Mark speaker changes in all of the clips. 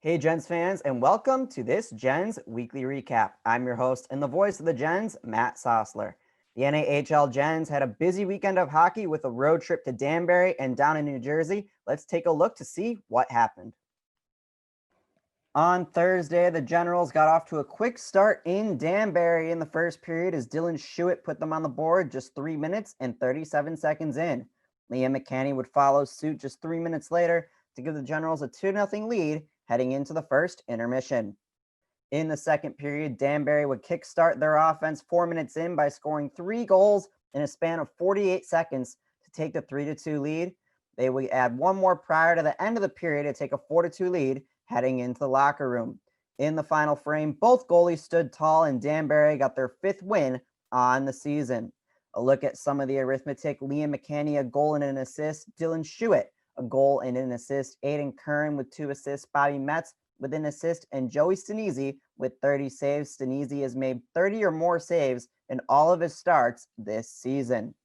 Speaker 1: Hey, Gens fans, and welcome to this Gens Weekly Recap. I'm your host and the voice of the Gens, Matt Sossler. The NAHL Gens had a busy weekend of hockey with a road trip to Danbury and down in New Jersey. Let's take a look to see what happened. On Thursday, the Generals got off to a quick start in Danbury in the first period as Dylan Schuett put them on the board just 3 minutes and 37 seconds in. Liam McCanny would follow suit just 3 minutes later to give the Generals a 2-0 lead heading into the first intermission. In the second period, Danbury would kickstart their offense 4 minutes in by scoring 3 goals in a span of 48 seconds to take the 3-2 lead. They would add one more prior to the end of the period to take a 4-2 lead heading into the locker room. In the final frame, both goalies stood tall and Danbury got their 5th win on the season. A look at some of the arithmetic: Liam McCanny, a goal and an assist; Dylan Schuett, a goal and an assist; Aiden Curran with 2 assists; Bobby Metz with an assist; and Joey Stanisi with 30 saves. Stanisi has made 30 or more saves in all of his starts this season.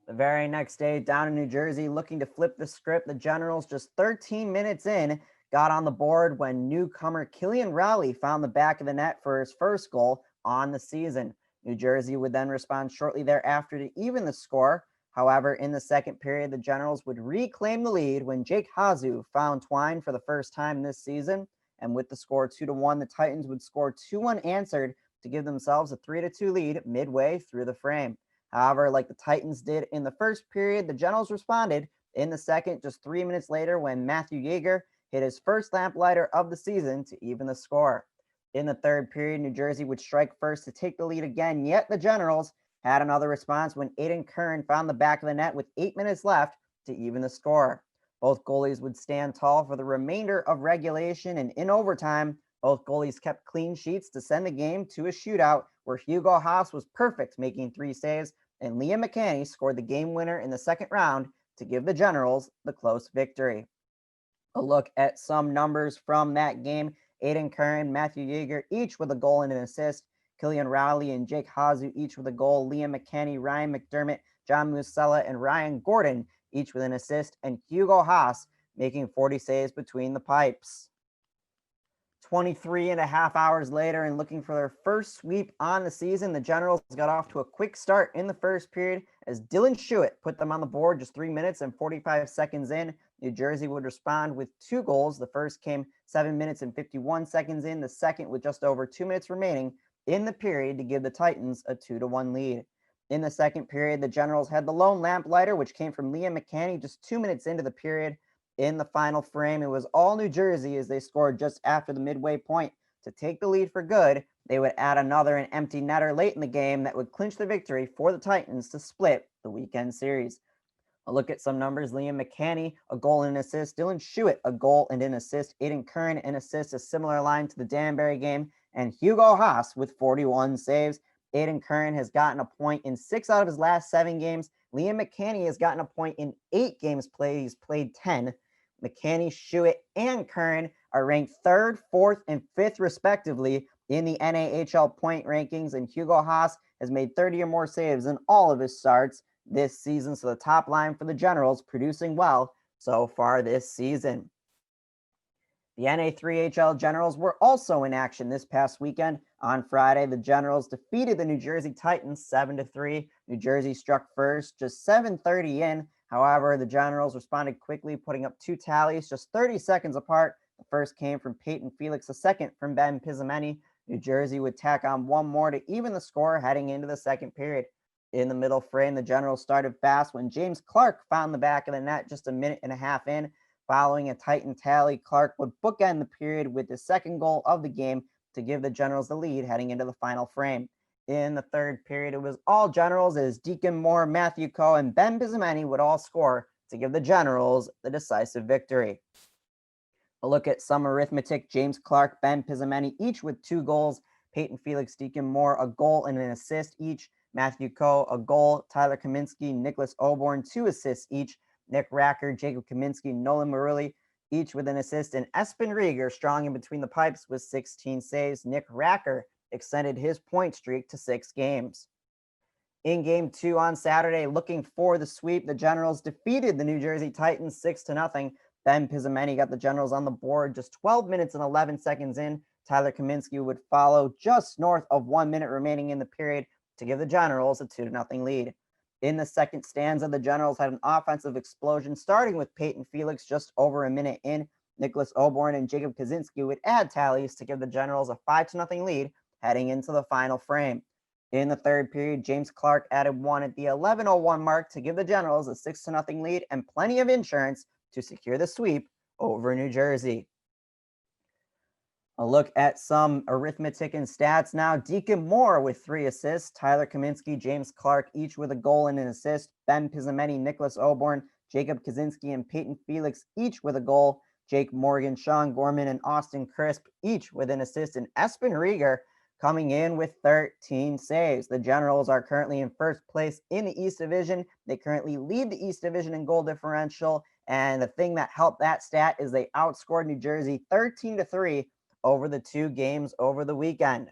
Speaker 1: The very next day, down in New Jersey, looking to flip the script, the Generals, just 13 minutes in, got on the board when newcomer Killian Rowley found the back of the net for his first goal on the season. New Jersey would then respond shortly thereafter to even the score. However, in the second period, the Generals would reclaim the lead when Jake Hazu found Twine for the first time this season. And with the score 2-1, the Titans would score 2 unanswered to give themselves a 3-2 lead midway through the frame. However, like the Titans did in the first period, the Generals responded in the second just 3 minutes later when Matthew Yeager hit his first lamplighter of the season to even the score. In the third period, New Jersey would strike first to take the lead again, yet the Generals had another response when Aiden Curran found the back of the net with 8 minutes left to even the score. Both goalies would stand tall for the remainder of regulation, and in overtime, both goalies kept clean sheets to send the game to a shootout where Hugo Haas was perfect, making 3 saves, and Liam McCanny scored the game winner in the second round to give the Generals the close victory. A look at some numbers from that game: Aiden Curran, Matthew Yeager, each with a goal and an assist; Killian Rowley and Jake Hazu, each with a goal; Liam McCanny, Ryan McDermott, John Musella, and Ryan Gordon, each with an assist; and Hugo Haas making 40 saves between the pipes. 23 and a half hours later, and looking for their first sweep on the season, the Generals got off to a quick start in the first period as Dylan Schuett put them on the board just 3 minutes and 45 seconds in. New Jersey would respond with 2 goals. The first came 7 minutes and 51 seconds in, the second with just over 2 minutes remaining in the period to give the Titans a 2-1 lead. In the second period, the Generals had the lone lamplighter, which came from Liam McCanny just 2 minutes into the period. In the final frame, it was all New Jersey as they scored just after the midway point to take the lead for good. They would add another an empty netter late in the game that would clinch the victory for the Titans to split the weekend series. A look at some numbers: Liam McCanny, a goal and an assist; Dylan Schuett, a goal and an assist; Aiden Curran, an assist, a similar line to the Danbury game; and Hugo Haas with 41 saves. Aiden Curran has gotten a point in 6 out of his last 7 games. Liam McCanny has gotten a point in 8 games played. He's played 10. McCanny, Schuett, and Curran are ranked 3rd, 4th, and 5th, respectively, in the NAHL point rankings, and Hugo Haas has made 30 or more saves in all of his starts this season. So the top line for the Generals producing well so far this season. The NA3HL Generals were also in action this past weekend. On Friday, the Generals defeated the New Jersey Titans 7-3. New Jersey struck first just 7:30 in. However, the Generals responded quickly, putting up 2 tallies just 30 seconds apart. The first came from Peyton Felix, the second from Ben Pizzameni. New Jersey would tack on one more to even the score heading into the second period. In the middle frame, the Generals started fast when James Clark found the back of the net just a minute and a half in. Following a Titan tally, Clark would bookend the period with the second goal of the game to give the Generals the lead heading into the final frame. In the third period, it was all Generals as Deacon Moore, Matthew Coe, and Ben Pizzameni would all score to give the Generals the decisive victory. A look at some arithmetic: James Clark, Ben Pizzameni, each with 2 goals; Peyton Felix, Deacon Moore, a goal and an assist each; Matthew Coe, a goal; Tyler Kaminsky, Nicholas Oborn, 2 assists each; Nick Racker, Jacob Kaminsky, Nolan Marulli, each with an assist; and Espen Rieger, strong in between the pipes with 16 saves. Nick Racker extended his point streak to 6 games. In game 2 on Saturday, looking for the sweep, the Generals defeated the New Jersey Titans 6-0. Ben Pizzametti got the Generals on the board just 12 minutes and 11 seconds in. Tyler Kaminsky would follow just north of 1 minute remaining in the period to give the Generals a 2-0 lead. In the second stanza, the Generals had an offensive explosion starting with Peyton Felix just over a minute in. Nicholas Oborn and Jacob Kaczynski would add tallies to give the Generals a 5-0 lead heading into the final frame. In the third period, James Clark added one at the 11:01 mark to give the Generals a 6-0 lead and plenty of insurance to secure the sweep over New Jersey. A look at some arithmetic and stats now. Deacon Moore with 3 assists, Tyler Kaminsky, James Clark, each with a goal and an assist. Ben Pizzametti, Nicholas Oborn, Jacob Kaczynski, and Peyton Felix, each with a goal. Jake Morgan, Sean Gorman, and Austin Crisp, each with an assist. And Espen Rieger coming in with 13 saves. The Generals are currently in first place in the East Division. They currently lead the East Division in goal differential. And the thing that helped that stat is they outscored New Jersey 13-3 over the 2 games over the weekend.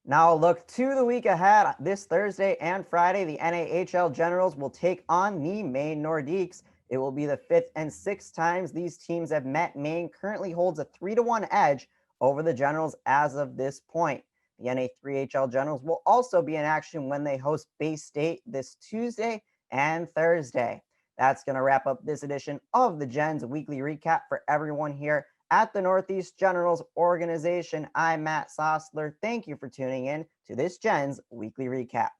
Speaker 1: Now look to the week ahead. This Thursday and Friday, the NAHL Generals will take on the Maine Nordiques. It will be the 5th and 6th times these teams have met. Maine currently holds a 3-1 edge over the Generals as of this point. The NA3HL Generals will also be in action when they host Bay State this Tuesday and Thursday. That's going to wrap up this edition of the Gens Weekly Recap for everyone here at the Northeast Generals organization. I'm Matt Sossler. Thank you for tuning in to this Gens Weekly Recap.